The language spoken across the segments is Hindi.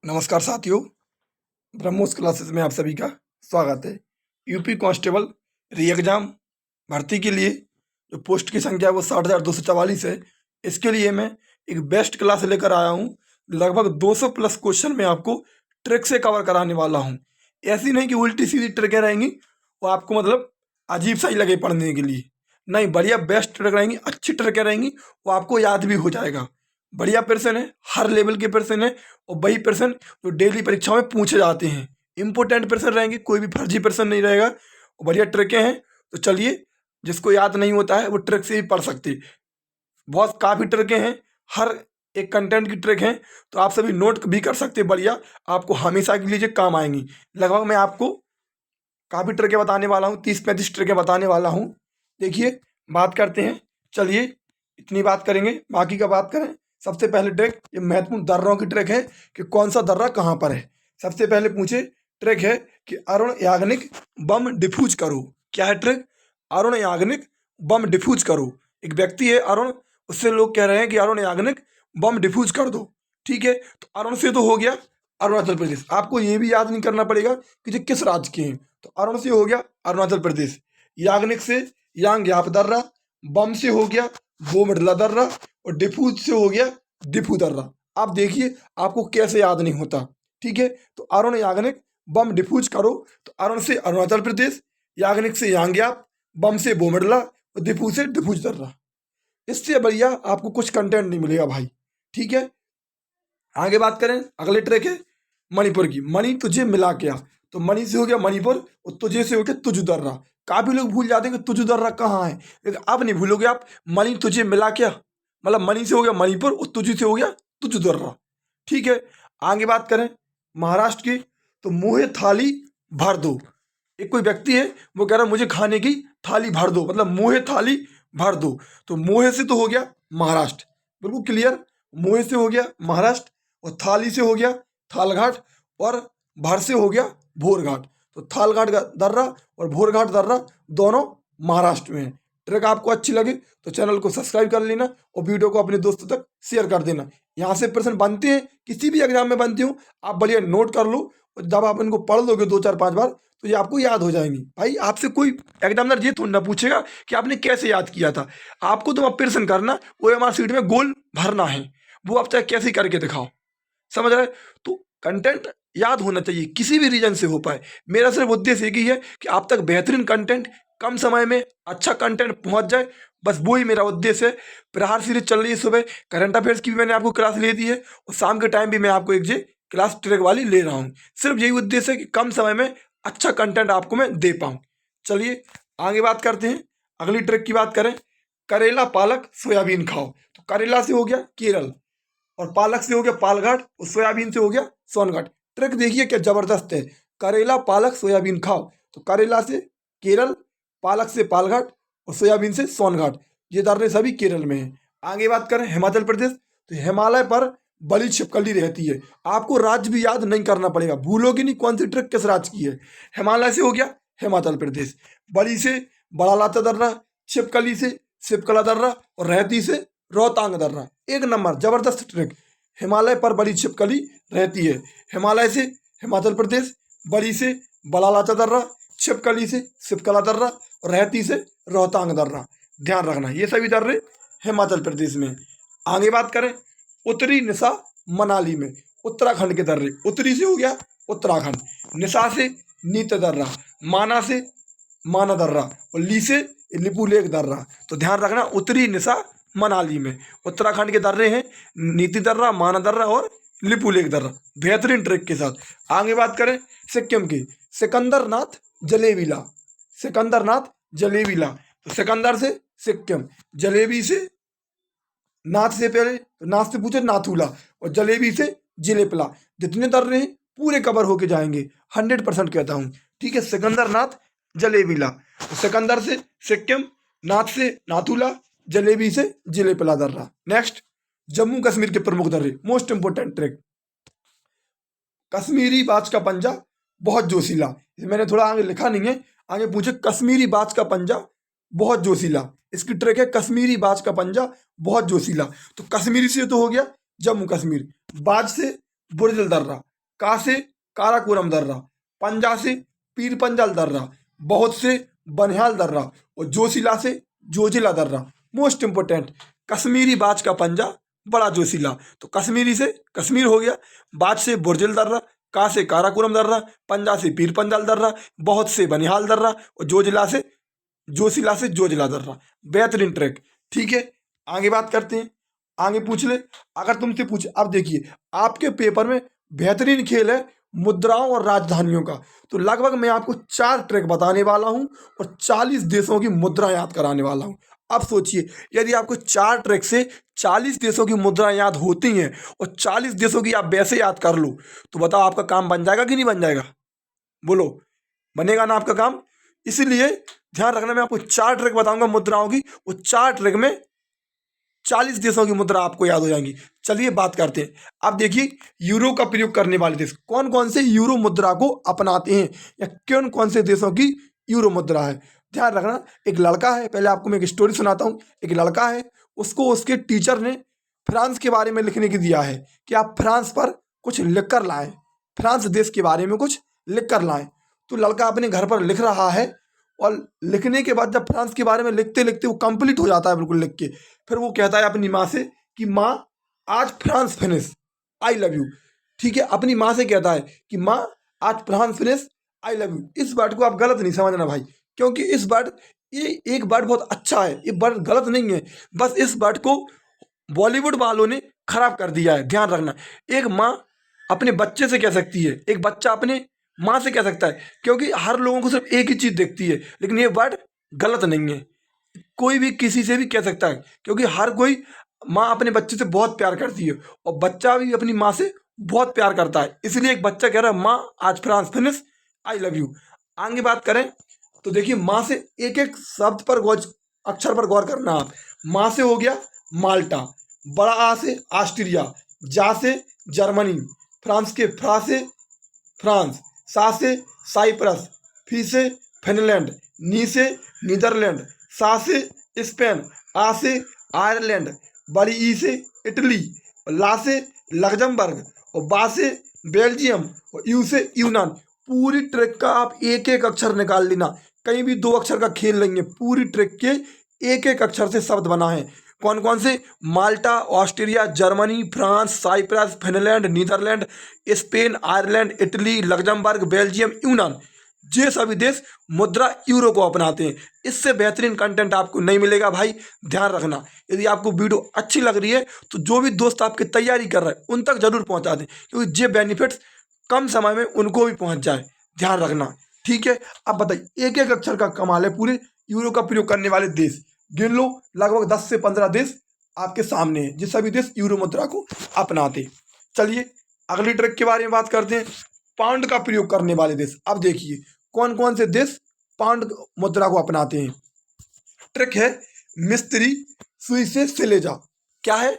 नमस्कार साथियों, ब्रह्मोस क्लासेस में आप सभी का स्वागत है। यूपी कांस्टेबल री एग्जाम भर्ती के लिए जो पोस्ट की संख्या है वो 60,244 है। इसके लिए मैं एक बेस्ट क्लास लेकर आया हूँ। लगभग 200 प्लस क्वेश्चन में आपको ट्रिक से कवर कराने वाला हूँ। ऐसी नहीं कि उल्टी सीधी ट्रिकें रहेंगी वो आपको मतलब अजीब सा ही लगे पढ़ने के लिए। नहीं, बढ़िया बेस्ट ट्रिक रहेंगी, अच्छी ट्रिकें रहेंगी, वो आपको याद भी हो जाएगा। बढ़िया प्रश्न है, हर लेवल के प्रश्न है और वही प्रश्न जो डेली परीक्षाओं में पूछे जाते हैं। इंपॉर्टेंट प्रश्न रहेंगे, कोई भी फर्जी प्रश्न नहीं रहेगा और बढ़िया ट्रिकें हैं। तो चलिए, जिसको याद नहीं होता है वो ट्रिक से ही पढ़ सकते हैं। बहुत काफ़ी ट्रिकें हैं, हर एक कंटेंट की ट्रिक है, तो आप सभी नोट भी कर सकते हैं। बढ़िया, आपको हमेशा के लिए जो काम आएंगी। लगभग मैं आपको काफ़ी ट्रिकें बताने वाला हूँ, 30-35 ट्रिकें बताने वाला हूँ। देखिए, बात करते हैं। चलिए, इतनी बात करेंगे, बाकी का बात करें। सबसे पहले ट्रिक, ये महत्वपूर्ण दर्रों की ट्रिक है कि कौन सा दर्रा कहाँ पर है। सबसे पहले पूछे ट्रिक है कि अरुण याग्निक बम डिफ्यूज करो। क्या है ट्रिक? अरुण याग्निक बम डिफ्यूज करो। एक व्यक्ति है अरुण, उससे लोग कह रहे हैं कि अरुण याग्निक बम डिफ्यूज कर दो। ठीक है, तो अरुण से तो हो गया अरुणाचल प्रदेश। आपको ये भी याद नहीं करना पड़ेगा कि ये किस राज्य के हैं। तो अरुण से हो गया अरुणाचल प्रदेश, याग्निक से यांग्याप दर्रा, बम से हो गया बोमडिला दर्रा और डिफ्यूज से हो गया डिफू दर्रा। आप देखिए आपको कैसे याद नहीं होता। ठीक है, तो अरुण याग्निक बम डिफ्यूज करो, तो अरुण से अरुणाचल प्रदेश, याग्निक से यांग्याप, बम से बोमडिला और डिफू से डिफ्यूज दर्रा। इससे बढ़िया आपको कुछ कंटेंट नहीं मिलेगा भाई। ठीक है, आगे बात करें। अगले ट्रैक है मणिपुर की। मणि तुझे मिला क्या, तो मणि से हो गया मणिपुर और तुझे से हो गया तुझ दर्रा। काफी लोग भूल जाते हैं कि तुझ दर्रा कहाँ है, लेकिन अब नहीं भूलोगे आप। मणि तुझे मिला क्या, मतलब मणि से हो गया मणिपुर और तुझी से हो गया तुझ दर्रा। ठीक है, आगे बात करें महाराष्ट्र की, तो मुँहे थाली भर दो। एक कोई व्यक्ति है, वो कह रहा है मुझे खाने की थाली भर दो, मतलब मुँहे थाली भर दो। तो मुँहे से तो हो गया महाराष्ट्र, बिल्कुल क्लियर। मुँहे से हो गया महाराष्ट्र और थाली से हो गया थालघाट और भर से हो गया भोरघाट। तो थालघाट का दर्रा और भोरघाट दर्रा दोनों महाराष्ट्र में है। ट्रिक आपको अच्छी लगे तो चैनल को सब्सक्राइब कर लेना और वीडियो को अपने दोस्तों तक शेयर कर देना। यहाँ से प्रश्न बनते हैं, किसी भी एग्जाम में बनते हो, आप बढ़िया नोट कर लो और जब आप इनको पढ़ लोगे 2-4-5 बार तो ये आपको याद हो जाएंगी। भाई आपसे कोई एग्जामिनर ये थोड़ा ना पूछेगा कि आपने कैसे याद किया था। आपको तो प्रश्न करना, OMR शीट में गोल भरना है, वो आप चाहे कैसे करके दिखाओ। समझ रहे? तो कंटेंट याद होना चाहिए, किसी भी रीजन से हो पाए। मेरा सिर्फ उद्देश्य एक ही है कि आप तक बेहतरीन कंटेंट कम समय में अच्छा कंटेंट पहुंच जाए, बस वो ही मेरा उद्देश्य है। प्रहार सीरीज चल रही है, सुबह करंट अफेयर्स की भी मैंने आपको क्लास ले दी है और शाम के टाइम भी मैं आपको एक जे क्लास ट्रैक वाली ले रहा हूँ। सिर्फ यही उद्देश्य है कि कम समय में अच्छा कंटेंट आपको मैं दे पाऊँ। चलिए आगे बात करते हैं। अगली ट्रिक की बात करें, करेला पालक सोयाबीन खाओ। तो करेला से हो गया केरल और पालक से हो गया पालघाट और सोयाबीन से हो गया सोनघाट। ट्रिक देखिए क्या जबरदस्त है, करेला पालक सोयाबीन खाओ। तो करेला से केरल, पालक से पालघाट और सोयाबीन से सोनघाट। ये दर्रे सभी केरल में है। आगे बात करें हिमाचल प्रदेश, तो हिमालय पर बड़ी छिपकली रहती है। आपको राज्य भी याद नहीं करना पड़ेगा, भूलोगे नहीं कौन सी ट्रिक किस राज्य की है। हिमालय से हो गया हिमाचल प्रदेश, बड़ी से बड़ा लाचा दर्रा, छिपकली से छिपकला दर्रा और रहती से रोहतांग दर्रा। एक नंबर जबरदस्त ट्रिक। हिमालय पर बड़ी छिपकली रहती है, हिमालय से हिमाचल प्रदेश, बड़ी से बड़ा लाचा दर्रा, छिपकली से छिपकला दर्रा और रहती से रोहतांग दर्रा। ध्यान रखना ये सभी दर्रे हिमाचल प्रदेश में। आगे बात करें उत्तरी निशा मनाली में, उत्तराखंड के दर्रे। उत्तरी से हो गया उत्तराखंड, निशा से नीत दर्रा, माना से माना दर्रा और ली से लिपुलेख दर्रा। तो ध्यान रखना उत्तरी निशा मनाली में उत्तराखंड के दर्रे हैं नीति दर्रा, माना दर्रा और लिपुलेख दर्रा। बेहतरीन ट्रिक के साथ। आगे बात करें सिक्किम की, सिकंदरनाथ जलेबीला। सिकंदरनाथ जलेबीला, तो सिकंदर से सिक्किम, जलेबी से नाथ से पहले, तो नाथ से पूछे नाथूला और जलेबी से जिलेपला। जितने दर्रे हैं पूरे कवर होके जाएंगे, 100% कहता हूँ। ठीक है, सिकंदरनाथ जलेबीला, तो सिकंदर से सिक्किम, नाथ से नाथूला, जलेबी से जिलेपला दर्रा। नेक्स्ट जम्मू कश्मीर के प्रमुख दर्रे, मोस्ट इंपोर्टेंट ट्रिक। कश्मीरी बाज का पंजा बहुत जोशीला, मैंने थोड़ा आगे लिखा नहीं है, आगे पूछे कश्मीरी बाज का पंजा बहुत जोशीला। इसकी ट्रिक है कश्मीरी बाज का पंजा बहुत जोशीला। तो कश्मीरी से तो हो गया जम्मू कश्मीर, बाज से बुर्जल दर्रा, का से काराकोरम दर्रा, पंजा से पीर पंजाल दर्रा, बहुत से बनिहाल दर्रा और जोशीला से जोजिला दर्रा। मोस्ट इंपोर्टेंट, कश्मीरी बाज का पंजा बड़ा जोशीला, तो कश्मीरी से कश्मीर हो गया, बाज से बुर्जिल दर्रा, का से काराकोरम दर्रा, पंजा से पीर पंजाल दर्रा, बहुत से बनिहाल दर्रा और जोजिला से जोशीला से जोजिला दर्रा। बेहतरीन ट्रैक। ठीक है, आगे बात करते हैं। आगे पूछ ले, अगर तुमसे पूछे, अब देखिए आपके पेपर में बेहतरीन खेल है मुद्राओं और राजधानियों का, तो लगभग मैं आपको 4 ट्रैक बताने वाला हूं और 40 देशों की मुद्रा याद कराने वाला हूं। अब सोचिए, यदि आपको 4 ट्रैक से 40 देशों की मुद्रा याद होती हैं और 40 देशों की आप वैसे याद कर लो, तो बताओ आपका काम बन जाएगा कि नहीं बन जाएगा? बोलो, बनेगा ना आपका काम? इसीलिए ध्यान रखना, मैं आपको 4 ट्रैक बताऊंगा मुद्राओं की, वो 4 ट्रैक में 40 देशों की मुद्रा आपको याद हो जाएंगी। चलिए बात करते हैं। अब देखिए, यूरो का प्रयोग करने वाले देश कौन कौन से यूरो मुद्रा को अपनाते हैं, या कौन कौन से देशों की यूरो मुद्रा है। ध्यान रखना, एक लड़का है, पहले आपको मैं एक स्टोरी सुनाता हूँ। एक लड़का है, उसको उसके टीचर ने फ्रांस के बारे में लिखने की दिया है कि आप फ्रांस पर कुछ लिख कर लाएं, फ्रांस देश के बारे में कुछ लिख कर लाएं। तो लड़का अपने घर पर लिख रहा है, और लिखने के बाद जब फ्रांस के बारे में लिखते लिखते वो कंप्लीट हो जाता है बिल्कुल लिख के, फिर वो कहता है अपनी माँ से कि माँ आज France finish, I love you. ठीक है, अपनी माँ से कहता है कि माँ आज France finish, I love you. इस वर्ड को आप गलत नहीं समझना भाई, क्योंकि इस वर्ड, ये एक वर्ड बहुत अच्छा है, ये वर्ड गलत नहीं है, बस इस वर्ड को बॉलीवुड वालों ने खराब कर दिया है। ध्यान रखना, एक माँ अपने बच्चे से कह सकती है, एक बच्चा अपने माँ से कह सकता है, क्योंकि हर लोगों को सिर्फ एक ही चीज़ दिखती है, लेकिन ये वर्ड गलत नहीं है। कोई भी किसी से भी कह सकता है, क्योंकि हर कोई माँ अपने बच्चे से बहुत प्यार करती है और बच्चा भी अपनी माँ से बहुत प्यार करता है। इसलिए एक बच्चा कह रहा है माँ आज France finish, I love you. आगे बात करें तो देखिए, माँ से एक एक शब्द पर गौर, अक्षर पर गौर करना आप। माँ से हो गया माल्टा, बड़ा आ से ऑस्ट्रिया, जा से जर्मनी, फ्रांस के फ्रा से फ्रांस, सा से साइप्रस, फी से फिनलैंड, नी से नीदरलैंड, सा से स्पेन, आ से आयरलैंड, बड़ी ई से इटली, और ला से लग्जमबर्ग, और बा से बेल्जियम, और यू से यूनान। पूरी ट्रैक का आप एक एक अक्षर निकाल लेना, कहीं भी 2 अक्षर का खेल लेंगे। पूरी ट्रैक के एक एक अक्षर से शब्द बना है। कौन कौन से? Malta, Austria, Germany, France, Cyprus, Finland, Netherland, Spain, Ireland, Italy, Luxembourg, Belgium, यूनान। ये सभी देश मुद्रा यूरो को अपनाते हैं। इससे बेहतरीन कंटेंट आपको नहीं मिलेगा भाई, ध्यान रखना। यदि आपको वीडियो अच्छी लग रही है तो जो भी दोस्त आपकी तैयारी कर रहे हैं उन तक जरूर पहुंचा दें, क्योंकि ये बेनिफिट्स कम समय में उनको भी पहुंच जाए। ध्यान रखना, ठीक है। अब बताइए, एक एक अक्षर का कमाल है। पूरे यूरो का प्रयोग करने वाले देश गिन लो, लगभग 10 से 15 देश आपके सामने हैं, जिस सभी देश यूरो मुद्रा को अपनाते। चलिए अगली ट्रिक के बारे में बात करते हैं, पाउंड का प्रयोग करने वाले देश। अब देखिए कौन कौन से देश पाउंड मुद्रा को अपनाते हैं। ट्रिक है मिस्त्री सुई से सिलेजा। क्या है?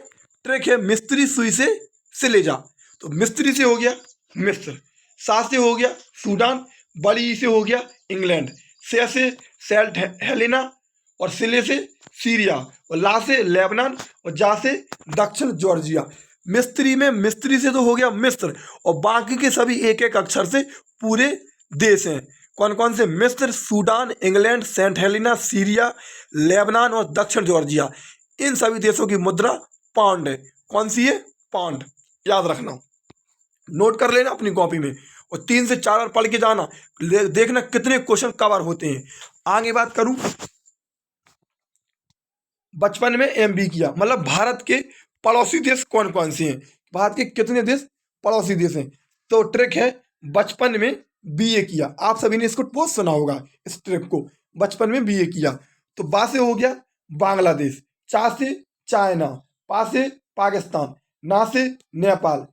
ट्रिक है मिस्त्री सुई से सिलेजा। तो मिस्त्री से हो गया मिस्र, सा से हो गया सूडान, बड़ी ई से हो गया इंग्लैंड, से सेल्ट हेलेना, और सिले से सीरिया, और ला से लेबनान, और जा से दक्षिण जॉर्जिया। मिस्त्री में मिस्त्री से तो हो गया मिस्र, और बाकी के सभी एक एक अक्षर से पूरे देश हैं। कौन कौन से? मिस्र, Sudan, England, Saint Helena, Syria, Lebanon और दक्षिण जॉर्जिया। इन सभी देशों की मुद्रा पाउंड है। कौन सी है? पाउंड। याद रखना, नोट कर लेना अपनी कॉपी में, और 3 से 4 बार पढ़ के जाना, देखना कितने क्वेश्चन कवर होते हैं। आगे बात करूं, बचपन में एमबी किया, मतलब भारत के पड़ोसी देश कौन कौन से हैं, भारत के कितने देश पड़ोसी देश हैं। तो ट्रिक है बचपन में बीए किया। आप सभी ने इसको बहुत सुना होगा, इस ट्रिक को, बचपन में बीए किया। तो बा से हो गया बांग्लादेश, चा से चाइना, पा से पाकिस्तान, ना से नेपाल,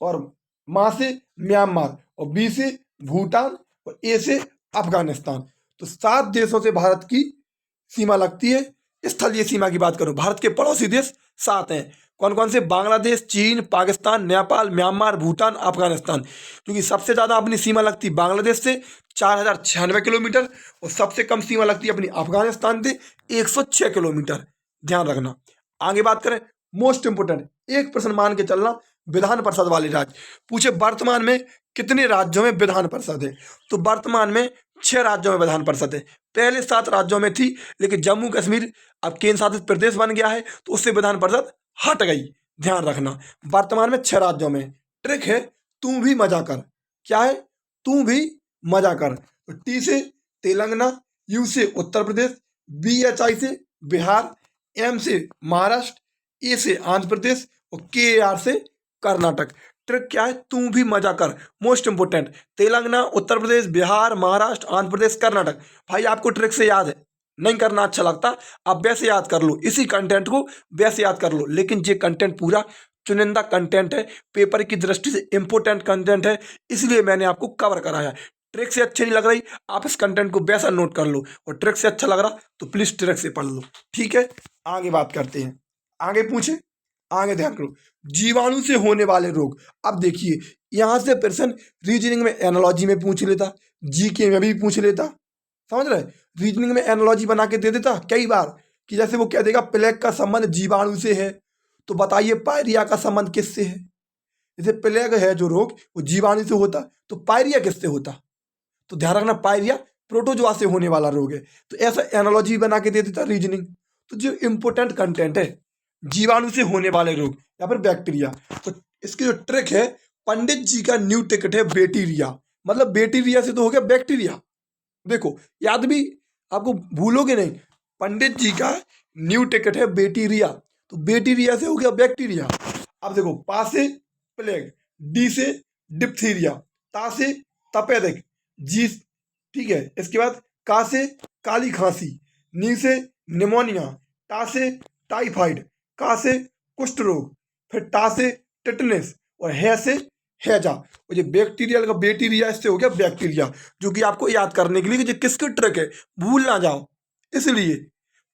और माँ से म्यांमार, और बी से भूटान, और ए से अफगानिस्तान। तो 7 देशों से भारत की सीमा लगती है। स्थलीय सीमा की बात करूं, भारत के पड़ोसी देश 7 हैं। कौन कौन से? बांग्लादेश, चीन, पाकिस्तान, नेपाल, म्यांमार, भूटान, अफगानिस्तान। क्योंकि सबसे ज़्यादा अपनी सीमा लगती बांग्लादेश से 4096 किलोमीटर, और सबसे कम सीमा लगती है अपनी अफगानिस्तान से 106 किलोमीटर। ध्यान रखना। आगे बात करें, मोस्ट इंपोर्टेंट 1% मान के चलना, विधान परिषद वाले राज्य। पूछे वर्तमान में कितने राज्यों में विधान परिषद है, तो वर्तमान में 6 राज्यों में विधान परिषद है। पहले 7 राज्यों में थी, लेकिन जम्मू कश्मीर अब केंद्र शासित प्रदेश बन गया है, तो उससे विधान परिषद हट गई। ध्यान रखना, वर्तमान में 6 राज्यों में। ट्रिक है तू भी मजा कर। क्या है? तू भी मजा कर। तो टी से तेलंगाना, यू से उत्तर प्रदेश, BHI से बिहार, M से महाराष्ट्र, A से आंध्र प्रदेश और KAR से कर्नाटक। ट्रिक क्या है? तू भी मजा कर। Most important, Telangana, Uttar Pradesh, Bihar, Maharashtra, Andhra Pradesh, Karnataka. भाई आपको ट्रिक से याद है, नहीं करना अच्छा लगता, आप वैसे याद कर लो, इसी कंटेंट को वैसे याद कर लो। लेकिन ये कंटेंट पूरा चुनिंदा कंटेंट है, पेपर की दृष्टि से इंपॉर्टेंट कंटेंट है, इसलिए मैंने आपको कवर कराया। ट्रिक से अच्छी नहीं लग रही, आप इस कंटेंट को वैसा नोट कर लो, और ट्रिक से अच्छा लग रहा तो प्लीज ट्रिक से पढ़ लो। ठीक है, आगे बात करते हैं। आगे पूछे, आगे ध्यान करो, जीवाणु से होने वाले रोग। अब देखिए, यहां से प्रश्न रीजनिंग में एनालॉजी में पूछ लेता, जीके में भी पूछ लेता, समझ रहे? रीजनिंग में एनालॉजी बना के दे देता कई बार, कि जैसे वो क्या देगा, प्लेग का संबंध जीवाणु से है, तो बताइए पायरिया का संबंध किससे है? जैसे प्लेग है जो रोग, वो जीवाणु से होता, तो पायरिया किससे होता? तो ध्यान रखना, पायरिया प्रोटोजोआ से होने वाला रोग है। तो ऐसा एनालॉजी बना के दे देता रीजनिंग। तो जो इंपोर्टेंट कंटेंट है, जीवाणु से होने वाले रोग या फिर बैक्टीरिया, तो इसकी जो ट्रिक है, पंडित जी का न्यू टिकट है बैक्टीरिया, मतलब बैक्टीरिया से तो हो गया बैक्टीरिया। देखो याद भी, आपको भूलोगे नहीं, पंडित जी का न्यू टिकट है बैक्टीरिया, तो बैक्टीरिया से हो गया बैक्टीरिया। अब देखो, पा से प्लेग, डी से डिप्थीरिया, ता से तपेदिक, जी, ठीक है, इसके बाद का से काली खांसी, नी से निमोनिया, टा से टाइफाइड, का से कुष्ठ रोग, फिर टा से टिटनेस, और है से हैजा। और ये बैक्टीरियल का बैक्टीरिया, इससे हो गया बैक्टीरिया, जो कि आपको याद करने के लिए कि ये किसकी ट्रिक है, भूल ना जाओ। इसलिए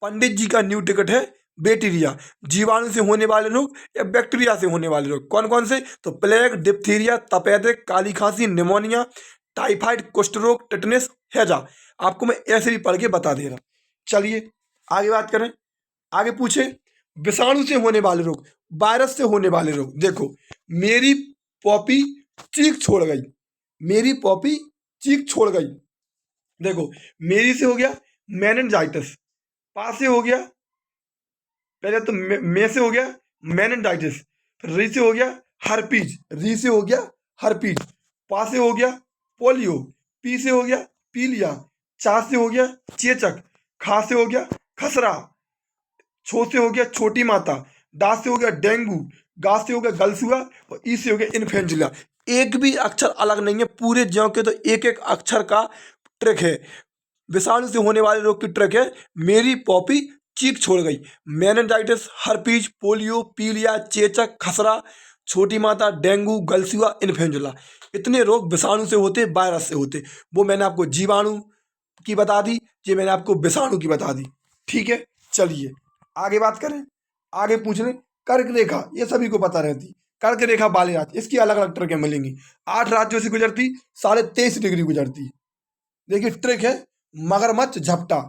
पंडित जी का न्यू टिकट है बैक्टीरिया, जीवाणु से होने वाले रोग या बैक्टीरिया से होने वाले रोग। कौन कौन से? तो प्लेग, डिप्थीरिया, तपेदिक, काली खांसी, निमोनिया, टाइफाइड, कुष्ठ रोग, टिटनेस, हैजा। आपको मैं ऐसे भी पढ़ के बता दे रहा। चलिए आगे बात करें। आगे पूछे, विषाणु से होने वाले रोग, वायरस से होने वाले रोग। देखो, मेरी पॉपी चीख छोड़ गई, मेरी पॉपी चीख छोड़ गई। देखो, मेरी से हो गया मेनिनजाइटिस, पा से हो गया, पहले तो मे से हो गया मेनिनजाइटिस, फिर री से हो गया हर्पीज, री से हो गया हर्पीज, पा से हो गया पोलियो, पी से हो गया पीलिया, चा से हो गया चेचक, खा से हो गया खसरा, छो से हो गया छोटी माता, डा से हो गया डेंगू, गा से हो गया गलसुआ, और ई से हो गया इन्फ्लुएंजा। एक भी अक्षर अलग नहीं है, पूरे ज्यों के तो एक एक अक्षर का ट्रिक है। विषाणु से होने वाले रोग की ट्रिक है, मेरी पॉपी चीख छोड़ गई। मेनिनजाइटिस, हर्पीज, पोलियो, पीलिया, चेचक, खसरा, छोटी माता, डेंगू, गलसुआ, इन्फ्लुएंजा। इतने रोग विषाणु से होते, वायरस से होते। वो मैंने आपको जीवाणु की बता दी, ये मैंने आपको विषाणु की बता दी। ठीक है, चलिए आगे बात करें। आगे पूछ रहे कर्क रेखा, ये सभी को पता रहती, कर्क रेखा वाले राज्य, इसकी अलग अलग ट्रिकें मिलेंगी। 8 राज्यों से गुजरती, 23.5 डिग्री गुजरती। देखिए ट्रिक है मगरमच्छ झपटा।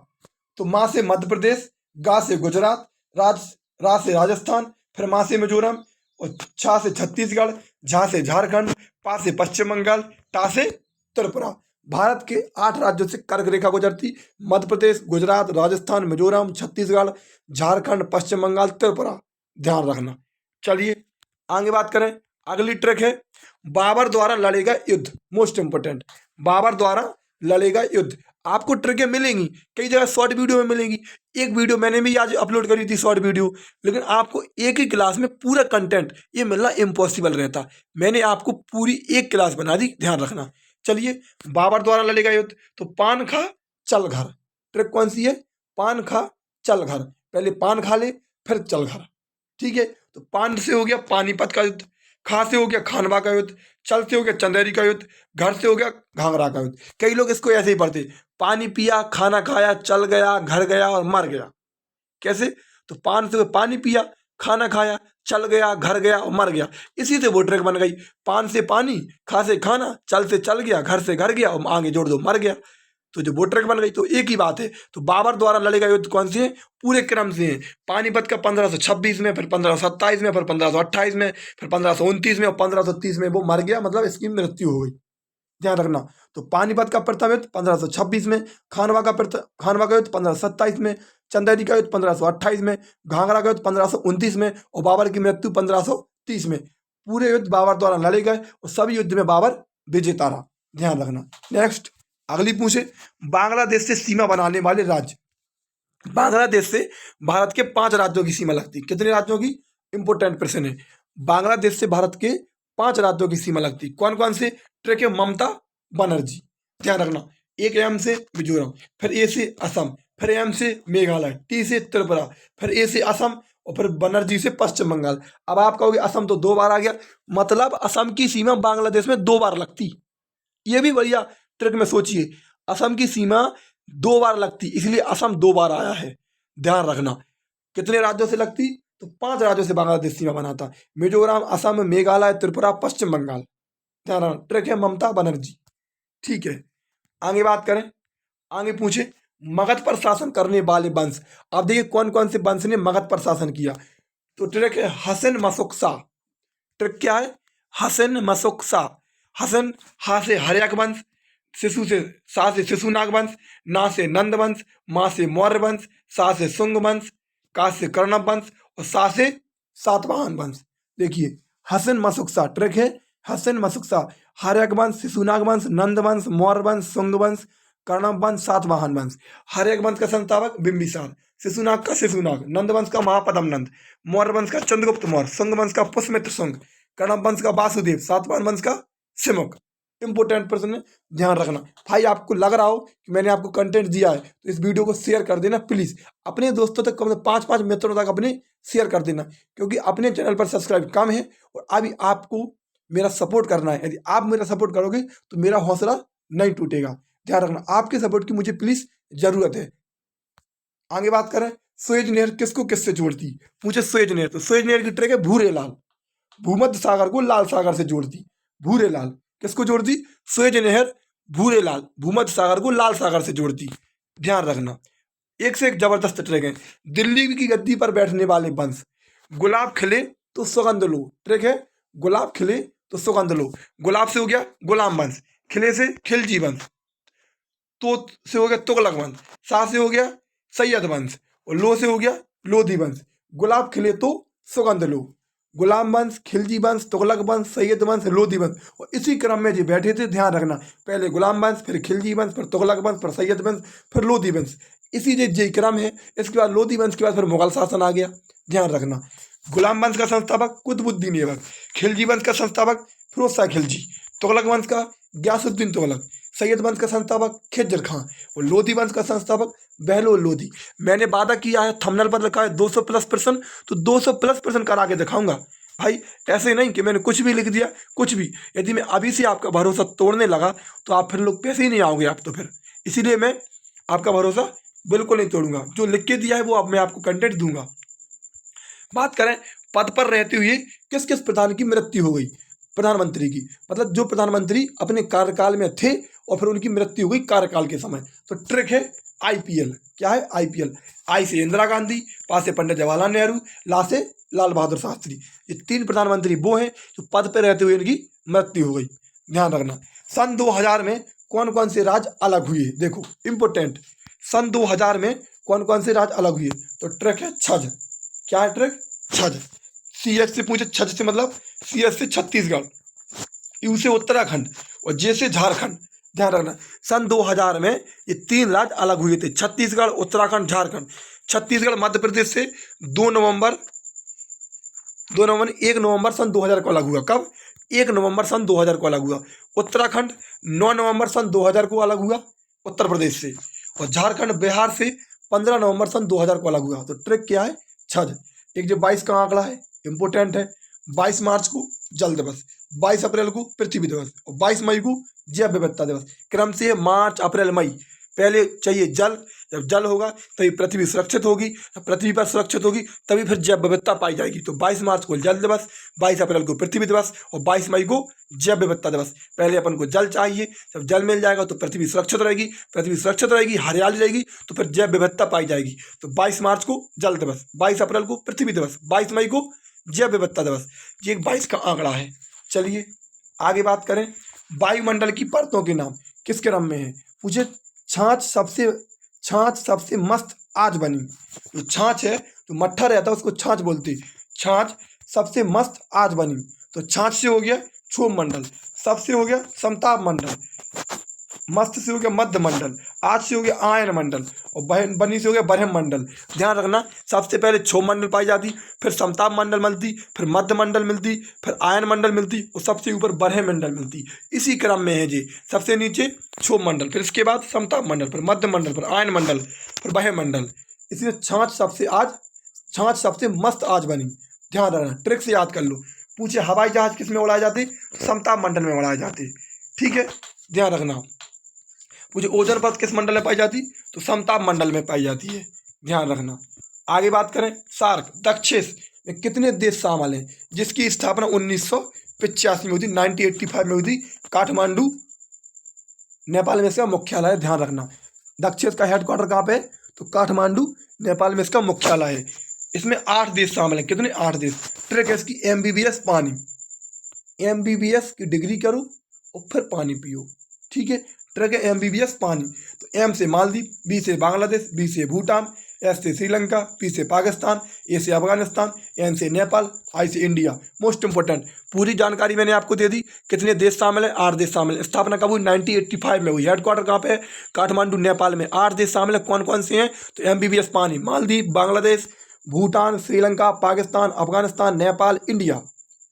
तो माँ से मध्य प्रदेश, गा से गुजरात, रा से राजस्थान, फिर माँ से मिजोरम, और छा से छत्तीसगढ़, झा से झारखंड, पा से पश्चिम बंगाल, टा से त्रिपुरा। भारत के 8 राज्यों से कर्क रेखा गुजरती, मध्य प्रदेश, गुजरात, राजस्थान, मिजोरम, छत्तीसगढ़, झारखंड, पश्चिम बंगाल, त्रिपुरा। ध्यान रखना। चलिए आगे बात करें। अगली ट्रिक है बाबर द्वारा लड़ेगा युद्ध। मोस्ट इंपोर्टेंट, बाबर द्वारा लड़ेगा युद्ध। आपको ट्रिकें मिलेंगी कई जगह, शॉर्ट वीडियो में मिलेंगी। एक वीडियो मैंने भी आज अपलोड करी थी, शॉर्ट वीडियो, लेकिन आपको एक ही क्लास में पूरा कंटेंट ये मिलना इम्पॉसिबल रहता। मैंने आपको पूरी एक क्लास बना दी, ध्यान रखना। चलिए, बाबर द्वारा लड़ेगा युद्ध, तो पान खा चल घर। ट्रिक कौन सी है? पान खा चल घर, पहले पान खा ले फिर चल घर। ठीक है, तो पान से हो गया पानीपत का युद्ध, खा से हो गया खानवा का युद्ध, चल से हो गया चंदेरी का युद्ध, घर से हो गया घाघरा का युद्ध। कई लोग इसको ऐसे ही पढ़ते, पानी पिया, खाना खाया, चल गया, घर गया और मर गया। कैसे? तो पान से पानी पिया, खाना खाया, चल गया, घर गया और मर गया। इसी से वो ट्रिक बन गई, पान से पानी, खा से खाना, चल से चल गया, घर से घर गया और आगे जोड़ दो मर गया। तो जो वो ट्रैक बन गई। तो एक ही बात है। तो बाबर द्वारा लड़े गए युद्ध कौन से हैं? पूरे क्रम से हैं। पानीपत का 1526 में, फिर 1527 में, फिर 1528 में, फिर 1529 में और 1530 में वो मर गया, मतलब इसकी मृत्यु हो गई। ध्यान रखना। तो पानीपत का प्रथम युद्ध 1526 में, खानवा का युद्ध 1527 में, चंदेरी का युद्ध 1528 में, घाघरा का युद्ध 1529 में और बाबर की मृत्यु 1530 में। पूरे युद्ध बाबर द्वारा लड़े गए और सभी युद्ध में बाबर विजेता रहा। ध्यान रखना। नेक्स्ट अगली पूछे, बांग्लादेश से सीमा बनाने वाले राज्य। बांग्लादेश से भारत के 5 राज्यों की सीमा लगती है। कितने राज्यों की? इंपोर्टेंट प्रश्न है। बांग्लादेश से भारत के 5 राज्यों की सीमा लगती है। कौन कौन से? ट्रैक है ममता बनर्जी। ध्यान रखना। एक एम से मिजोरम, फिर ए से असम, फिर एम से मेघालय, टी से त्रिपुरा, फिर ए से असम और फिर बनर्जी से पश्चिम बंगाल। अब आप कहोगे असम तो 2 बार आ गया, मतलब असम की सीमा बांग्लादेश में 2 बार लगती। ये भी बढ़िया ट्रिक में सोचिए, असम की सीमा 2 बार लगती, इसलिए असम 2 बार आया है। ध्यान रखना। कितने राज्यों से लगती? तो 5 राज्यों से बांग्लादेश सीमा बनाता। मिजोरम, असम, मेघालय, त्रिपुरा, पश्चिम बंगाल। ध्यान रखना। ट्रिक है ममता बनर्जी। ठीक है, आगे बात करें। आगे पूछे, मगध पर शासन करने वाले वंश। अब देखिए कौन कौन से वंश ने मगध पर शासन किया। तो ट्रिक है हसन मशुकसा। ट्रिक क्या है? हसन मशुकसा। हसन, हा से हर्यक वंश, शिशु से सा से शिशुनाग वंश, ना से नंद वंश, माँ से मौर्य वंश, सा से शुंग वंश, का से कर्णव वंश और सा से सातवाहन वंश। देखिए हसन मशुकसा। ट्रिक है हसन मशुकसा। हर्यक वंश, शिशुनाग वंश, नंद वंश, मौर्य वंश, शुंग वंश, कर्णव वंश, सातवाहन वंश। हर्यक वंश का संस्थापक बिंबिसार, शिशुनाग का शिशुनाग, नंद वंश का महापद्म नंद, मौर्य वंश का चंद्रगुप्त मौर्य, शुंग वंश का पुष्यमित्र शुंग, कर्णव वंश का वासुदेव, सातवाहन वंश का सिमुक। इंपोर्टेंट प्रश्न है, ध्यान रखना। भाई आपको लग रहा हो कि मैंने आपको कंटेंट दिया है तो इस वीडियो को शेयर कर देना प्लीज। अपने दोस्तों तक, कम से 5-5 मित्रों तक अपने शेयर कर देना, क्योंकि अपने चैनल पर सब्सक्राइब कम है और अभी आपको मेरा सपोर्ट करना है। यदि आप मेरा सपोर्ट करोगे तो मेरा हौसला नहीं टूटेगा। ध्यान रखना, आपके सपोर्ट की मुझे प्लीज जरूरत है। आगे बात करें, सुएज नहर किसको किससे जोड़ती? पूछे सुएज नहर, तो सुएज नहर की ट्रैक है भूरे लाल। भूमध्य सागर को लाल सागर से जोड़ती। भूरे लाल किसको जोड़ती? सुएज नहर भूरे लाल भूमध्य सागर को लाल सागर से जोड़ती। ध्यान रखना। एक से एक जबरदस्त ट्रैक है। दिल्ली की गद्दी पर बैठने वाले वंश। गुलाब खिले तो सुगंध लो। ट्रैक है गुलाब खिले तो सुगंध लो। गुलाब से हो गया गुलाम वंश, खिले से खिलजी वंश, तो से हो गया तुगलक वंश, सा से हो गया सैयद वंश और लो से हो गया लोधी वंश। गुलाब खिले तो सुगंध लो। गुलाम वंश, खिलजी वंश, तुगलक वंश, सैयद वंश, लोधी वंश और इसी क्रम में जो बैठे थे। ध्यान रखना, पहले गुलाम वंश, फिर खिलजी वंश, फिर तुगलक वंश, फिर सैयद वंश, फिर लोधी वंश। इसी जो क्रम है। इसके बाद लोधी वंश के बाद फिर मुगल शासन आ गया। ध्यान रखना। गुलाम वंश का संस्थापक कुतुबुद्दीन ऐबक, खिलजी वंश का संस्थापक फिरोज शाह खिलजी, तुगलक वंश का गयासुद्दीन तुगलक, सैयद वंश का संस्थापक खिज्र खां और लोधी वंश का संस्थापक बहलोल लोधी। मैंने वादा किया है, थंबनेल पर लिखा है 200 प्लस प्रश्न, तो 200 प्लस प्रश्न करा के दिखाऊंगा भाई। ऐसे नहीं कि मैंने कुछ भी लिख दिया, कुछ भी। यदि मैं अभी से आपका भरोसा तोड़ने लगा तो आप फिर लोग पैसे ही नहीं आओगे आप तो फिर। इसीलिए मैं आपका भरोसा बिल्कुल नहीं तोड़ूंगा। जो लिख के दिया है वो अब मैं आपको कंटेंट दूंगा। बात करें, पद पर रहते हुए किस किस प्रधान की मृत्यु हो गई? प्रधानमंत्री की, मतलब जो प्रधानमंत्री अपने कार्यकाल में थे और फिर उनकी मृत्यु हो गई कार्यकाल के समय। तो ट्रिक है आईपीएल। क्या है? आईपीएल। आई से इंदिरा गांधी, पा से पंडित जवाहरलाल नेहरू, ला से लाल बहादुर शास्त्री। ये 3 प्रधानमंत्री वो हैं जो पद पर रहते हुए इनकी मृत्यु हो गई। ध्यान रखना। सन 2000 में कौन कौन से राज्य अलग हुए? देखो इंपोर्टेंट, सन 2000 में कौन कौन से राज्य अलग हुए? तो ट्रिक है छज। क्या है ट्रिक? छज। सीएच से पूछे, छज से मतलब सीएच से छत्तीसगढ़, यू से उत्तराखंड और जे से झारखंड। ध्यान रखना, सन 2000 में ये 3 राज्य अलग हुए थे, छत्तीसगढ़, उत्तराखंड, झारखंड। छत्तीसगढ़ मध्य प्रदेश से 1 नवंबर 1 नवंबर सन 2000 को अलग हुआ। कब? 1 नवंबर सन 2000 को अलग हुआ। उत्तराखंड 9 नवंबर सन 2000 को अलग हुआ उत्तर प्रदेश से, और झारखंड बिहार से 15 नवंबर सन 2000 को अलग हुआ। तो ट्रिक क्या है? छज। एक जो 22 का आंकड़ा है इंपोर्टेंट है। 22 मार्च को जल दिवस, 22 अप्रैल को पृथ्वी दिवस और 22 मई को जैव विविधता दिवस। क्रम से मार्च, अप्रैल, मई। पहले चाहिए जल, जब जल होगा तभी पृथ्वी सुरक्षित होगी, पृथ्वी पर सुरक्षित होगी तभी फिर जैव विविधता पाई जाएगी। तो 22 मार्च को जल दिवस, 22 अप्रैल को पृथ्वी दिवस और 22 मई को जैव विविधता दिवस। पहले अपन को जल चाहिए, जब जल मिल जाएगा तो पृथ्वी सुरक्षित रहेगी, पृथ्वी सुरक्षित रहेगी, हरियाली रहेगी तो फिर जैव विविधता पाई जाएगी। तो 22 मार्च को जल दिवस, 22 अप्रैल को पृथ्वी दिवस, 22 मई को जैव विविधता दिवस। ये 22 का आंकड़ा है। चलिए आगे बात करें, वायुमंडल की परतों के नाम किस क्रम में है? पूछे छाछ सबसे मस्त आज बनी। जो छाछ है, जो मट्ठा रहता है उसको छाछ बोलते। छाछ सबसे मस्त आज बनी, तो छाछ से हो गया क्षोभ मंडल, सबसे हो गया समताप मंडल, मस्त से हो गया मध्य मंडल, आज से हो गया आयन मंडल और बनी से हो गया बरहम मंडल। ध्यान रखना, सबसे पहले क्षोभ मंडल पाई जाती, फिर समताप मंडल मिलती, फिर मध्य मंडल मिलती, फिर आयन मंडल मिलती और सबसे ऊपर बरहम मंडल मिलती। इसी क्रम में है जी, सबसे नीचे क्षोभ मंडल, फिर इसके बाद समताप मंडल, फिर मध्य मंडल, फिर आयन मंडल, फिर बरहम मंडल। इसलिए छाछ सबसे मस्त आज बनी। ध्यान रखना, ट्रिक से याद कर लो। पूछे हवाई जहाज किस में उड़ाए जाते? समताप मंडल में उड़ाए जाते। ठीक है, ध्यान रखना। मुझे ओजोन परत किस मंडल में पाई जाती? तो समताप मंडल में पाई जाती है। ध्यान रखना। आगे बात करें, सार्क दक्षिण में कितने देश शामिल हैं, जिसकी स्थापना 1985 में हुई थी, 1985 में हुई थी। काठमांडू नेपाल में इसका मुख्यालय है। ध्यान रखना, दक्षिण का हेडक्वार्टर कहाँ पे है? तो काठमांडू नेपाल में इसका मुख्यालय है। इसमें 8 देश शामिल हैं। कितने? 8 देश। ट्रिक है इसकी, MBBS पानी, MBBS की डिग्री करो और फिर पानी पियो। ठीक है, ट्रिक है MBBS पानी। तो M से मालदीव, B से बांग्लादेश, B से भूटान, S से श्रीलंका, P से पाकिस्तान, A से अफगानिस्तान, N से नेपाल, I से इंडिया। मोस्ट इंपोर्टेंट, पूरी जानकारी मैंने आपको दे दी। कितने देश शामिल है? 8 देश शामिल है। स्थापना कब हुई? 1985 में हुई। हेडक्वार्टर कहाँ पे है? काठमांडू नेपाल में। 8 देश शामिल है। कौन कौन से हैं? तो MBBS पानी, मालदीव, बांग्लादेश, भूटान, श्रीलंका, पाकिस्तान, अफगानिस्तान, नेपाल, इंडिया।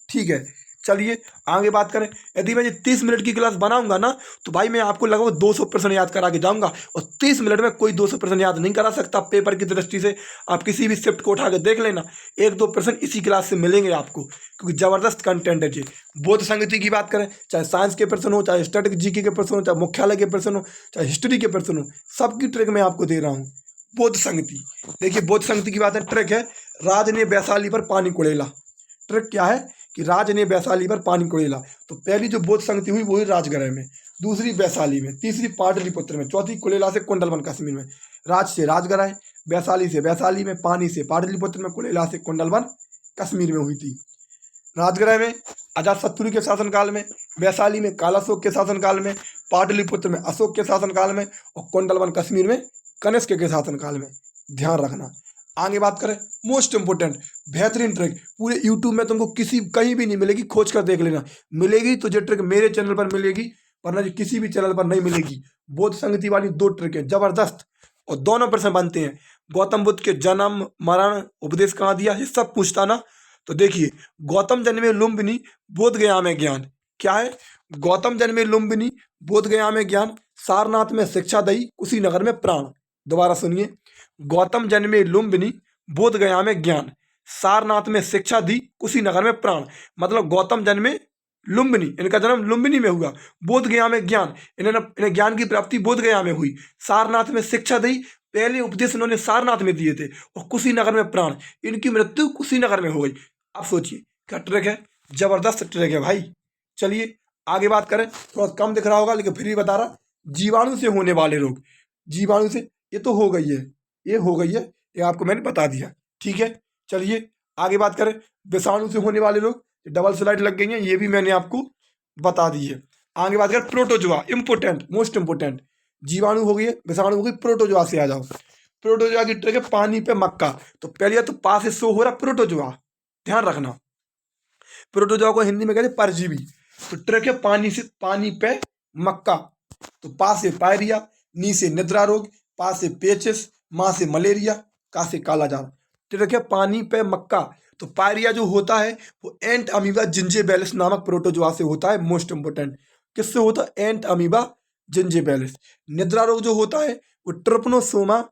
ठीक है, चलिए आगे बात करें। यदि मैं ये 30 मिनट की क्लास बनाऊंगा ना, तो भाई मैं आपको लगभग 200 प्रश्न याद करा के जाऊंगा। और 30 मिनट में कोई 200 प्रश्न याद नहीं करा सकता। पेपर की दृष्टि से आप किसी भी शिफ्ट को उठा के देख लेना, 1-2 प्रश्न इसी क्लास से मिलेंगे आपको, क्योंकि जबरदस्त कंटेंट है जी। बौद्ध संगति की बात करें, चाहे साइंस के प्रश्न हो, चाहे स्टैटिक जीके के प्रश्न हो, चाहे मुख्यालय के प्रश्न हो, चाहे हिस्ट्री के प्रश्न हो, सबकी ट्रिक मैं आपको दे रहा हूँ। बौद्ध संगति, देखिए बौद्ध संगति की बात है। ट्रिक है, राज ने वैशाली पर पानी कुड़ेला। ट्रिक क्या है कि राज ने वैशाली पर पानी कुड़ेला। तो पहली जो बौद्ध संगति हुई वो हुई राजगृह में, दूसरी वैशाली में, तीसरी पाटलिपुत्र में, चौथी कुलेला से कुंडलवन कश्मीर में। राज से राजगृह, वैशाली से वैशाली में, पानी से पाटलिपुत्र में, कुलेला से कुंडलवन कश्मीर में हुई थी। राजगृह में अजातशत्रु के शासनकाल में, वैशाली में कालाशोक के शासनकाल में, पाटलिपुत्र में अशोक के शासनकाल में और कुंडलवन कश्मीर में कनिष्क के शासनकाल में। ध्यान रखना। आगे बात करें, मोस्ट इंपोर्टेंट बेहतरीन ट्रिक, पूरे यूट्यूब में तुमको कहीं भी नहीं मिलेगी, खोज कर देख लेना। मिलेगी तो ये ट्रिक मेरे चैनल पर मिलेगी, वरना ये किसी भी चैनल पर नहीं मिलेगी। बौद्ध संगति वाली 2 ट्रिक है जबरदस्त, और दोनों प्रश्न बनते हैं। गौतम बुद्ध के जन्म, मरण, उपदेश कहाँ दिया, ये सब पूछता ना। तो देखिए, गौतम जन्मे लुम्बिनी, बोध गया में ज्ञान। क्या है? गौतम जन्मे लुम्बिनी, बोध गया में ज्ञान, सारनाथ में शिक्षा दई, कुशीनगर में प्राण। दोबारा सुनिए, गौतम जन्मे लुम्बिनी, बोध गया में ज्ञान, सारनाथ में शिक्षा दी, कुशीनगर में प्राण। मतलब गौतम जन्मे लुम्बिनी, इनका जन्म लुम्बिनी में हुआ। बोध गया में ज्ञान, इन्हें ज्ञान की प्राप्ति बोध गया में हुई। सारनाथ में शिक्षा दी, पहले उपदेश इन्होंने सारनाथ में दिए थे। और कुशीनगर में प्राण, इनकी मृत्यु कुशीनगर में हो गई। अब सोचिए क्या ट्रिक है, जबरदस्त ट्रिक है भाई। चलिए आगे बात करें, थोड़ा कम दिख रहा होगा लेकिन फिर भी बता रहा। जीवाणु से होने वाले रोग, जीवाणु से, ये तो हो गई है, ये हो गई है, ये आपको मैंने बता दिया। ठीक है, चलिए आगे बात करें। विषाणु से होने वाले रोग, डबल स्लाइड लग गई हैं, ये भी मैंने आपको बता दी है। आगे बात करें, प्रोटोजोआ, इंपोर्टेंट, मोस्ट इंपोर्टेंट। जीवाणु हो गई है, विषाणु हो गई, प्रोटोजोआ से आ जाओ। प्रोटोजोआ की ट्रिक है, पानी पे मक्का। तो पहले तो पास से शो हो रहा प्रोटोजोआ, ध्यान रखना। प्रोटोजोआ को हिंदी में कहते हैं परजीवी। तो ट्रिक है, पानी पे मक्का। तो पा से पायरिया, नी से निद्रा रोग, पा से पेचिस, माँ से मलेरिया, का से कालाजार। ट्रिक है, पानी पे मक्का। तो पायरिया जो होता है वो एंट अमीबा जिंजेबेलिस नामक प्रोटोजोआ से होता है। मोस्ट इंपोर्टेंट, किससे होता है? एंट अमीबा जिंजेबेलिस। निद्रा रोग जो होता है वो ट्रिपनोसोमा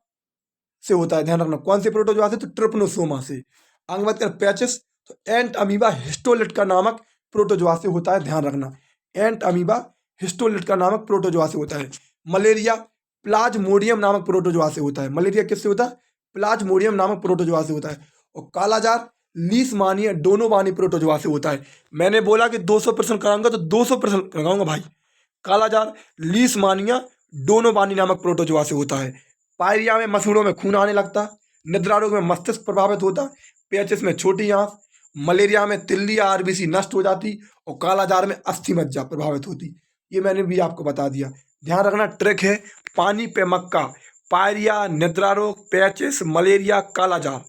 से होता है। ध्यान रखना, कौन से प्रोटोजोआ से? तो ट्रिपनोसोमा से। आगे बात करें पेचिस, तो एंट अमीबा हिस्टोलिटिका नामक प्रोटोजोआ से होता है। ध्यान रखना, एंट अमीबा हिस्टोलिटिका नामक प्रोटोजोआ से होता है। मलेरिया प्लाज्मोडियम नामक प्रोटोजोआ से होता है। मलेरिया किससे होता है? प्लाज्मोडियम नामक प्रोटोजोआ से होता है। और कालाजार लीशमानिया डोनोवानी प्रोटोजोआ से होता है। मैंने बोला कि 200% कराऊंगा तो 200% लगाऊंगा भाई। कालाजार लीशमानिया डोनोवानी नामक प्रोटोजोआ से होता है। पायरिया में मसूड़ों में खून आने लगता, निद्रा रोग में मस्तिष्क प्रभावित होता, पेचिस में छोटी आंख, मलेरिया में तिल्ली या आरबीसी नष्ट हो जाती और कालाजार में अस्थि मज्जा प्रभावित होती। ये मैंने भी आपको बता दिया। ध्यान रखना ट्रिक है पानी पे मक्का, पायरिया, निद्रा रोग, पेचिस, मलेरिया, कालाजार।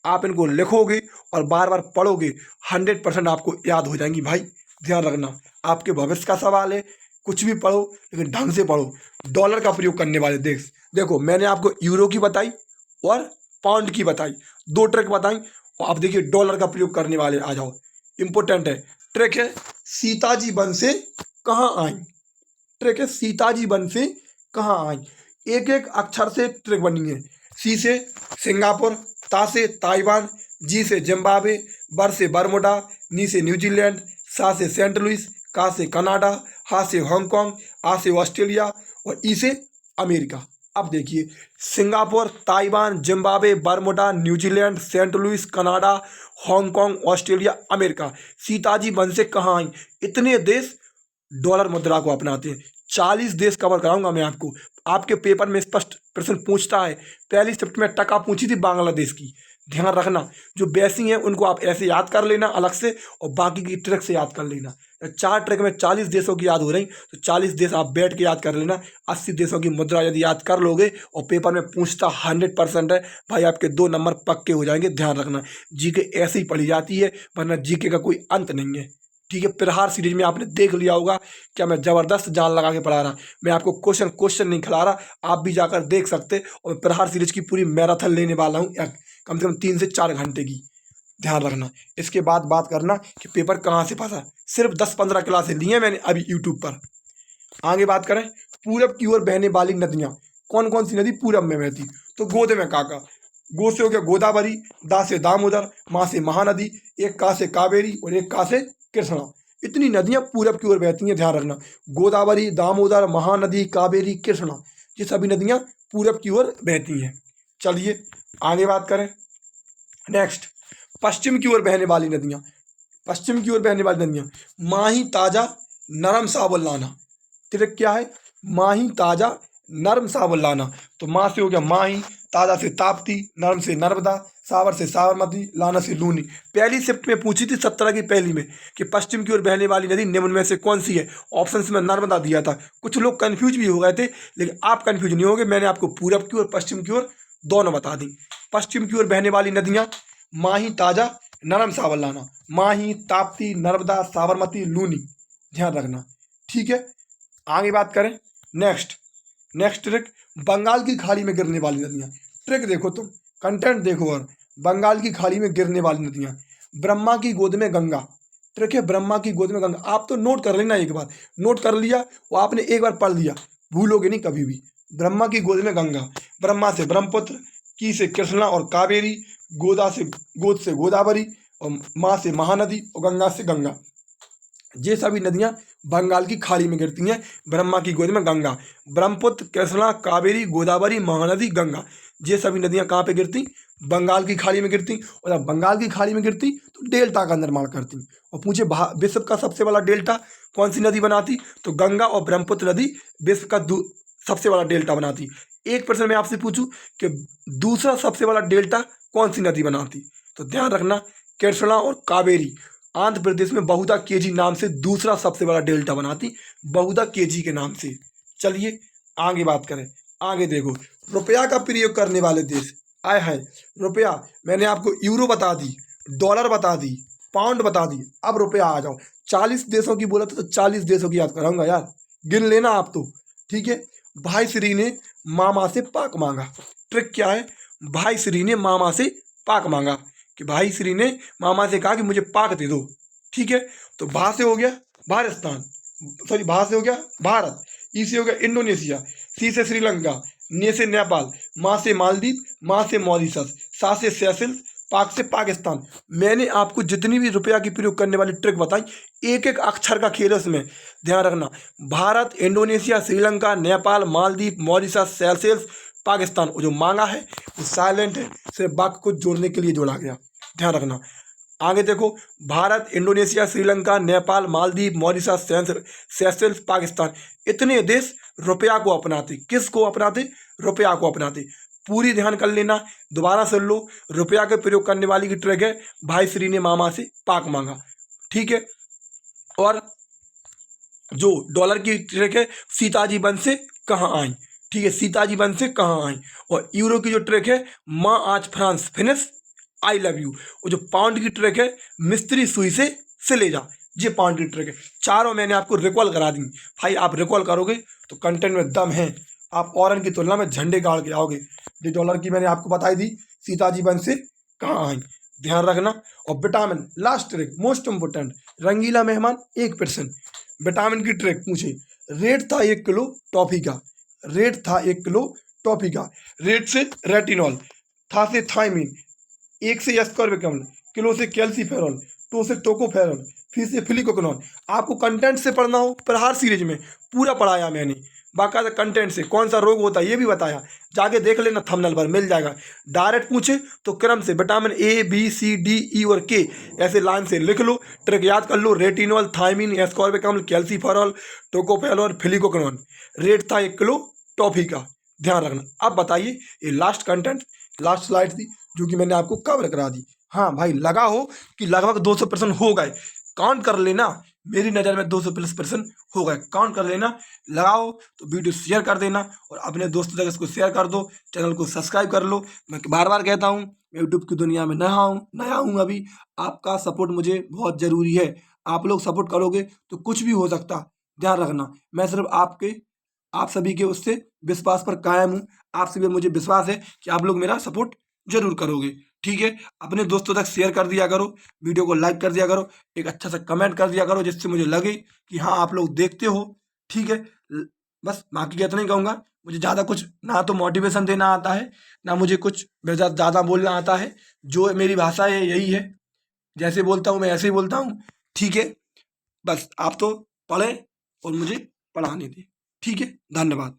आप इनको लिखोगे और बार बार पढ़ोगे 100% आपको याद हो जाएंगी भाई। ध्यान रखना आपके भविष्य का सवाल है, कुछ भी पढ़ो लेकिन ढंग से पढ़ो। डॉलर का प्रयोग करने वाले देश देखो, मैंने आपको यूरो की बताई और पाउंड की बताई, 2 ट्रिक बताई। और आप देखिए डॉलर का प्रयोग करने वाले आ जाओ, इंपॉर्टेंट है। ट्रिक है सीताजी वन से कहाँ आई। ट्रिक है सीताजी वन से कहाँ आई। एक एक अक्षर से ट्रिक बनी है। सी से सिंगापुर, ता से ताइवान, जी से जिम्बाब्वे, बर से बरमुडा, नी से न्यूजीलैंड, सा से सेंट लुइस, का से कनाडा, हा से हांगकांग, आ से ऑस्ट्रेलिया और ई से अमेरिका। अब देखिए Singapore, Taiwan, Zimbabwe, Bermuda, New Zealand, Saint Louis, Canada, Hong Kong, Australia, America. सीताजी वन से कहाँ आई। इतने देश डॉलर मुद्रा को अपनाते हैं। 40 देश कवर कराऊंगा मैं आपको। आपके पेपर में स्पष्ट प्रश्न पूछता है। पहली शिफ्ट में टका पूछी थी बांग्लादेश की। ध्यान रखना जो बेसिक हैं उनको आप ऐसे याद कर लेना अलग से और बाकी की ट्रिक से याद कर लेना। 4 ट्रिक में 40 देशों की याद हो रही तो 40 देश आप बैठ के याद कर लेना। 80 देशों की मुद्रा यदि याद कर लोगे और पेपर में पूछता 100% है भाई, आपके 2 नंबर पक्के हो जाएंगे। ध्यान रखना जीके ऐसे ही पढ़ी जाती है, वरना जीके का कोई अंत नहीं है। ठीक है, प्रहार सीरीज में आपने देख लिया होगा क्या मैं ज़बरदस्त जान लगा के पढ़ा रहा। मैं आपको क्वेश्चन नहीं खिला रहा, आप भी जाकर देख सकते। और प्रहार सीरीज की पूरी मैराथन लेने वाला हूँ, कम से कम 3 से 4 घंटे की। ध्यान रखना। इसके बाद बात करना कि पेपर कहाँ से फंसा। सिर्फ 10-15 क्लासें ली हैं मैंने अभी यूट्यूब पर। आगे बात करें पूरब की ओर बहने वाली नदियाँ, कौन कौन सी नदी पूरब में बहती। तो गोद में काका, गो से हो गया गोदावरी, दा से दामोदर, माँ से महानदी, एक का से कावेरी और एक का से कृष्णा। इतनी नदियां पूरब की ओर बहती हैं। ध्यान रखना गोदावरी, दामोदर, महानदी, कावेरी, कृष्णा, ये सभी नदियां पूरब की ओर बहती हैं। चलिए आगे बात करें। नेक्स्ट पश्चिम की ओर बहने वाली नदियां। पश्चिम की ओर बहने वाली नदियां माही, ताजा, नरम, साबुल्लाना। तिरक क्या है? माही, ताजा, नरम, साबुल्लाना। तो माँ से हो गया माही, ताजा से ताप्ती, नरम से नर्मदा, सावर से साबरमती, लाना से लूनी। पहली शिफ्ट में पूछी थी 17 की पहली में कि पश्चिम की ओर बहने वाली नदी निम्न में से कौन सी है। ऑप्शन में नर्मदा दिया था। कुछ लोग कंफ्यूज भी हो गए थे, लेकिन आप कंफ्यूज नहीं होगे। मैंने आपको पूरब की ओर पश्चिम की ओर दोनों बता दी। पश्चिम की ओर बहने वाली नदियाँ माही, ताजा, नरम, साबुल्लाना। माही, ताप्ती, नर्मदा, साबरमती, लूनी। ध्यान रखना। ठीक है, आगे बात करें। नेक्स्ट ट्रिक बंगाल की खाड़ी में गिरने वाली नदियाँ। ट्रिक देखो तुम, कंटेंट देखो। और बंगाल की खाड़ी में गिरने वाली नदियाँ, ब्रह्मा की गोद में गंगा। ट्रिक है ब्रह्मा की गोद में गंगा। आप तो नोट कर लेना, एक बार नोट कर लिया वो आपने एक बार पढ़ लिया, भूलोगे नहीं कभी भी। ब्रह्मा की गोद में गंगा, ब्रह्मा से ब्रह्मपुत्र, की से कृष्णा और कावेरी, गोद से गोदावरी और माँ से महानदी और गंगा से गंगा। ये सभी नदियाँ बंगाल की खाड़ी में गिरती हैं। ब्रह्मा की गोद में गंगा, ब्रह्मपुत्र, कृष्णा, कावेरी, गोदावरी, महानदी, गंगा। ये सभी नदियाँ कहाँ पे गिरती? बंगाल की खाड़ी में गिरती। और जब बंगाल की खाड़ी में गिरती तो डेल्टा का निर्माण करती। और पूछे विश्व का सबसे बड़ा डेल्टा कौन सी नदी बनाती? तो गंगा और ब्रह्मपुत्र नदी विश्व का सबसे बड़ा डेल्टा बनाती। एक प्रश्न मैं आपसे पूछूं कि दूसरा सबसे बड़ा डेल्टा कौन सी नदी बनाती? तो ध्यान रखना कृष्णा और कावेरी। आंध्र प्रदेश में बहुधा केजी नाम से दूसरा सबसे बड़ा डेल्टा बनाती, बहुधा केजी के नाम से। चलिए आगे बात करें। आगे देखो रुपया का प्रयोग करने वाले देश आए हैं। रुपया मैंने आपको यूरो बता दी, डॉलर बता दी, पाउंड बता दी। अब रुपया आ जाओ। 40 देशों की बोला था तो 40 देशों की याद कराऊंगा यार, गिन लेना आप तो। ठीक है, भाई श्री ने मामा से पाक मांगा। ट्रिक क्या है? भाई श्री ने मामा से पाक मांगा कि भाई श्री ने मामा से कहा कि मुझे पाक दे दो। ठीक है, तो भा से हो गया भारत, ई से हो गया इंडोनेशिया, सी से श्रीलंका, ने से नेपाल, माँ से मालदीव, माँ से मॉरिशस, सा से सेशल्स, पाक से पाकिस्तान। मैंने आपको जितनी भी रुपया की प्रयोग करने वाली ट्रिक बताई, एक एक अक्षर का खेल है उसमें, ध्यान रखना। Bharat, Indonesia, Sri Lanka, Nepal, Maldives, Mauritius, Seychelles, Pakistan. वो जो मांगा है वो साइलेंट है, सिर्फ वाक्य को जोड़ने के लिए जोड़ा गया, ध्यान रखना। आगे देखो, Bharat, Indonesia, Sri Lanka, Nepal, Maldives, Mauritius, Seychelles, Pakistan. इतने देश रुपया को अपनाते। किसको अपनाते? रुपया को अपनाते। पूरी ध्यान कर लेना, दोबारा सुन लो। रुपया के प्रयोग करने वाली की ट्रिक है, भाई श्री ने मामा से पाक मांगा, ठीक है। और जो डॉलर की ट्रिक है, सीताजी वन से कहाँ आई, ठीक है, सीताजी वन से कहाँ आई। और यूरो की जो ट्रिक है, माँ आज France finish I love you. और जो पाउंड की ट्रिक है, मिस्त्री सुई से ले जा, ये पाउंड की ट्रिक है। चारों मैंने आपको रिकॉल करा दी। भाई आप रिकॉल करोगे तो कंटेंट में दम है, आप औरन की तुलना में झंडे गाड़ के आओगे। जो डॉलर की मैंने आपको बताई दी, सीताजी वन से कहाँ आई, ध्यान रखना। और vitamin, last trick most important, रंगीला मेहमान 1%। विटामिन की ट्रिक पूछे, रेट था 1 किलो टॉफी का, रेट था 1 किलो टॉफी का, रेट से रेटिनॉल, था से थायमीन, 1 से एस्कॉर्बिकम, किलो से कैल्सीफेरॉल, टो से टोकोफेरॉल, फिर से फिलिकोक्नॉन। आपको कंटेंट से पढ़ना हो, प्रहार सीरीज में पूरा पढ़ाया मैंने, बाकायदा कंटेंट से कौन सा रोग होता है ये भी बताया, जाके देख लेना, थंबनेल पर मिल जाएगा। डायरेक्ट पूछे तो क्रम से vitamin A B C D E और के ऐसे लाइन से लिख लो, ट्रिक याद कर लो। रेटिनॉल, थायमीन, एस्कॉर्बिकम, कैल्सीफेरॉल, टोकोफेरॉल, फिलिकोक्नॉन। रेट था 1 किलो टॉफी का, ध्यान रखना। अब बताइए, ये लास्ट कंटेंट, लास्ट स्लाइड थी जो कि मैंने आपको कवर करा दी। हाँ भाई, लगा हो कि लगभग 200% हो गए, काउंट कर लेना। मेरी नज़र में 200+ % हो गए, काउंट कर लेना। लगाओ तो वीडियो शेयर कर देना और अपने दोस्तों तक इसको शेयर कर दो, चैनल को सब्सक्राइब कर लो। मैं बार बार कहता हूँ, मैं यूट्यूब की दुनिया में नया हूँ अभी। आपका सपोर्ट मुझे बहुत ज़रूरी है। आप लोग सपोर्ट करोगे तो कुछ भी हो सकता, ध्यान रखना। मैं सिर्फ आप सभी के उससे विश्वास पर कायम हूँ। आप सभी पर मुझे विश्वास है कि आप लोग मेरा सपोर्ट जरूर करोगे, ठीक है। अपने दोस्तों तक शेयर कर दिया करो, वीडियो को लाइक कर दिया करो, एक अच्छा सा कमेंट कर दिया करो, जिससे मुझे लगे कि हाँ आप लोग देखते हो, ठीक है। बस बाकी क्या, इतना ही कहूँगा। मुझे ज़्यादा कुछ ना तो मोटिवेशन देना आता है, ना मुझे कुछ ज़्यादा बोलना आता है। जो मेरी भाषा है यही है, जैसे बोलता हूँ मैं ऐसे ही बोलता हूँ, ठीक है। बस आप तो पढ़ें और मुझे पढ़ाने दें, ठीक है। धन्यवाद।